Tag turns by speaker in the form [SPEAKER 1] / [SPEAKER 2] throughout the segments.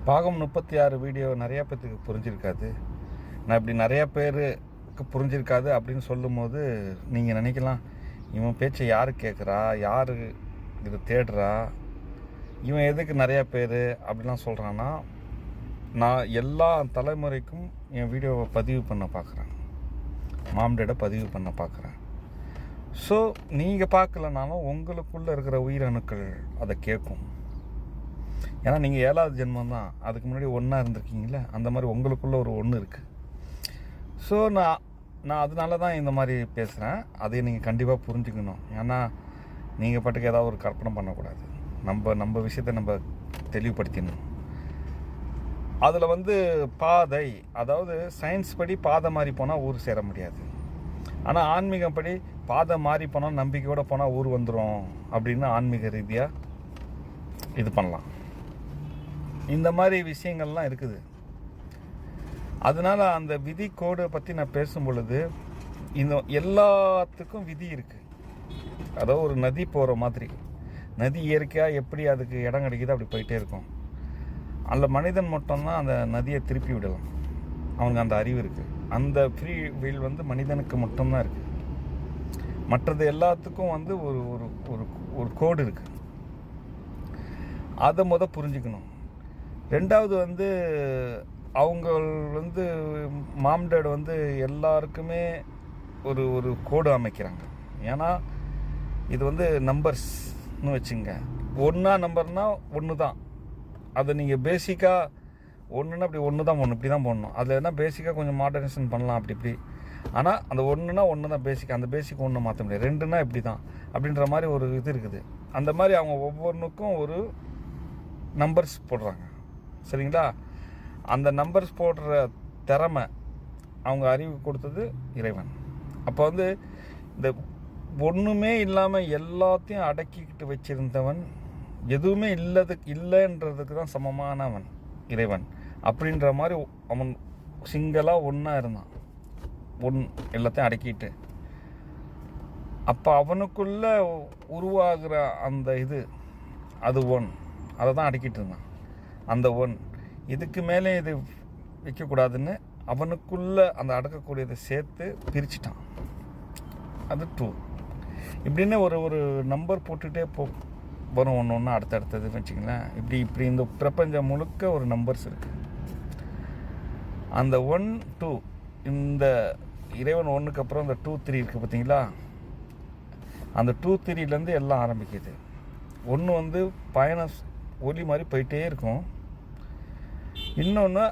[SPEAKER 1] பாகம் 36 வீடியோ நிறையா பேர்த்துக்கு புரிஞ்சிருக்காது. நான் இப்படி நிறையா பேருக்கு புரிஞ்சிருக்காது அப்படின்னு சொல்லும் போது நீங்கள் நினைக்கலாம், இவன் பேச்சை யார் கேட்குறா, யார் இதை தேடுறா, இவன் எதுக்கு நிறையா பேர் அப்படிலாம் சொல்கிறான்னா, நான் எல்லா தலைமுறைக்கும் என் வீடியோவை பதிவு பண்ண பார்க்குறேன், மாம்டேடை பதிவு பண்ண பார்க்குறேன். ஸோ நீங்கள் பார்க்கலனாலும் உங்களுக்குள்ளே இருக்கிற உயிரணுக்கள் அதை கேட்கும். ஏன்னா நீங்கள் 7வது ஜென்மம் தான், அதுக்கு முன்னாடி ஒன்றா இருந்திருக்கீங்களே, அந்த மாதிரி உங்களுக்குள்ளே ஒரு ஒன்று இருக்குது. ஸோ நான் அதனால தான் இந்த மாதிரி பேசுகிறேன். அதை நீங்கள் கண்டிப்பாக புரிஞ்சுக்கணும். ஏன்னா நீங்கள் பாட்டுக்கு ஏதாவது ஒரு கற்பனை பண்ணக்கூடாது. நம்ம விஷயத்தை நம்ம தெளிவுபடுத்திடணும். அதில் பாதை, அதாவது சயின்ஸ் படி பாதை மாறி போனால் ஊர் சேர முடியாது. ஆனால் ஆன்மீகம் படி பாதை மாறி போனால் நம்பிக்கையோடு போனால் ஊர் வந்துடும் அப்படின்னு ஆன்மீக ரீதியாக இது பண்ணலாம். இந்த மாதிரி விஷயங்கள்லாம் இருக்குது. அதனால் அந்த விதி கோடை பற்றி நான் பேசும் பொழுது இந்த எல்லாத்துக்கும் விதி இருக்குது. அதாவது ஒரு நதி போகிற மாதிரி, நதி இயற்கையாக எப்படி அதுக்கு இடம் கிடைக்குது அப்படி போயிட்டே இருக்கும். அந்த மனிதன் மட்டும்தான் அந்த நதியை திருப்பி விடலாம். அவனுக்கு அந்த அறிவு இருக்குது. அந்த ஃப்ரீ வீல் மனிதனுக்கு மட்டும்தான் இருக்குது. மற்றது எல்லாத்துக்கும் ஒரு ஒரு ஒரு கோடு இருக்குது. அதை புரிஞ்சுக்கணும். ரெண்டாவது அவங்க மாம்டேட் எல்லாருக்குமே ஒரு ஒரு கோடு அமைக்கிறாங்க. ஏன்னா இது நம்பர்ஸ்னு வச்சுங்க. ஒன்றா நம்பர்னால் ஒன்று தான். அதை நீங்கள் பேசிக்காக ஒன்றுன்னா அப்படி ஒன்று தான் போடணும், இப்படி தான் போடணும். அதில் என்ன பேசிக்காக கொஞ்சம் மாடர்னேஷன் பண்ணலாம் அப்படி இப்படி. ஆனால் அந்த ஒன்றுனா ஒன்று தான் பேசிக். அந்த பேசிக் ஒன்று மாற்ற முடியாது. ரெண்டுனா இப்படி தான் அப்படின்ற மாதிரி ஒரு இது இருக்குது. அந்த மாதிரி அவங்க ஒவ்வொன்றுக்கும் ஒரு நம்பர்ஸ் போடுறாங்க. சரிங்களா? அந்த நம்பர்ஸ் போடுற திறமை அவங்க அறிவு கொடுத்தது இறைவன். அப்போ இந்த ஒன்றுமே இல்லாமல் எல்லாத்தையும் அடக்கிக்கிட்டு வச்சிருந்தவன், எதுவுமே இல்லைன்றதுக்கு தான் சமமானவன் இறைவன் அப்படின்ற மாதிரி அவன் சிங்களாக ஒன்றா இருந்தான். எல்லாத்தையும் அடக்கிட்டு, அப்போ அவனுக்குள்ள உருவாகிற அந்த இது, அது அதை தான் அடக்கிட்டு இருந்தான். அந்த இதுக்கு மேலே இது வைக்கக்கூடாதுன்னு அவனுக்குள்ளே அந்த அடக்கக்கூடியதை சேர்த்து பிரிச்சிட்டான். அது 2 இப்படின்னு ஒரு நம்பர் போட்டுகிட்டே வரும். ஒன்று அடுத்தடுத்தது வச்சுங்களேன். இப்படி இந்த பிரபஞ்சம் முழுக்க ஒரு நம்பர்ஸ் இருக்குது. அந்த 1, 2, இந்த இறைவன் 1க்கு அப்புறம் இந்த 2, 3 இருக்குது பார்த்தீங்களா? அந்த 2, 3லேருந்து எல்லாம் ஆரம்பிக்குது. ஒன்று பயணம் ஒலி மாதிரி போயிட்டே இருக்கும். இன்னொன்று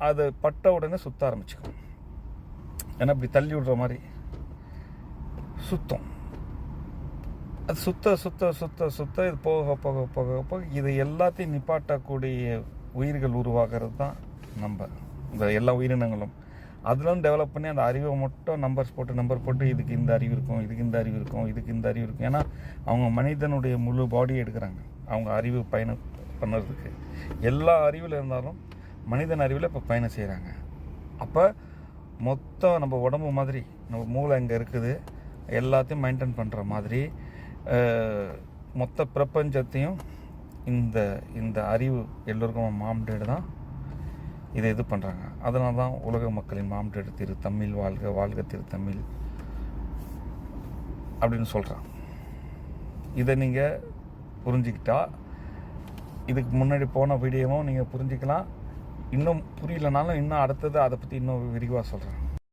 [SPEAKER 1] அது பட்ட உடனே சுற்ற ஆரம்பிச்சுக்கும். ஏன்னா இப்படி தள்ளி விடுற மாதிரி சுத்தம். அது சுத்த சுத்த சுத்த சுத்த இது போக போக போக போக இது எல்லாத்தையும் நிப்பாட்டக்கூடிய உயிர்கள் உருவாகிறது தான் இந்த எல்லா உயிரினங்களும். அதெல்லாம் டெவலப் பண்ணி அந்த அறிவை மட்டும் நம்பர் போட்டு இதுக்கு இந்த அறிவு இருக்கும், இதுக்கு இந்த அறிவு இருக்கும், இதுக்கு இந்த அறிவு இருக்கும். ஏன்னா அவங்க மனிதனுடைய முழு பாடியை எடுக்கிறாங்க அவங்க அறிவு பயணம் பண்ணுறதுக்கு. எல்லா அறிவில் இருந்தாலும் மனிதன் அறிவில் இப்போ பயணம் செய்கிறாங்க. அப்போ மொத்தம் நம்ம உடம்பு மாதிரி நம்ம மூளை இங்கே இருக்குது, எல்லாத்தையும் மெயின்டைன் பண்ணுற மாதிரி மொத்த பிரபஞ்சத்தையும் இந்த அறிவு எல்லோருக்கும் மாம்டேடு தான் இதை இது பண்ணுறாங்க. அதனால தான் உலக மக்களின் மாம்டேடு திரு தமிழ் வாழ்க, வாழ்க திரு தமிழ் அப்படின்னு சொல்கிறான். இதை நீங்கள் புரிஞ்சுக்கிட்டா இதுக்கு முன்னாடி போன வீடியோவும் நீங்கள் புரிஞ்சுக்கலாம். இன்னும் புரியலனாலும் இன்னும் அடுத்தது அதை பற்றி இன்னும் விரிவாக சொல்கிறேன்.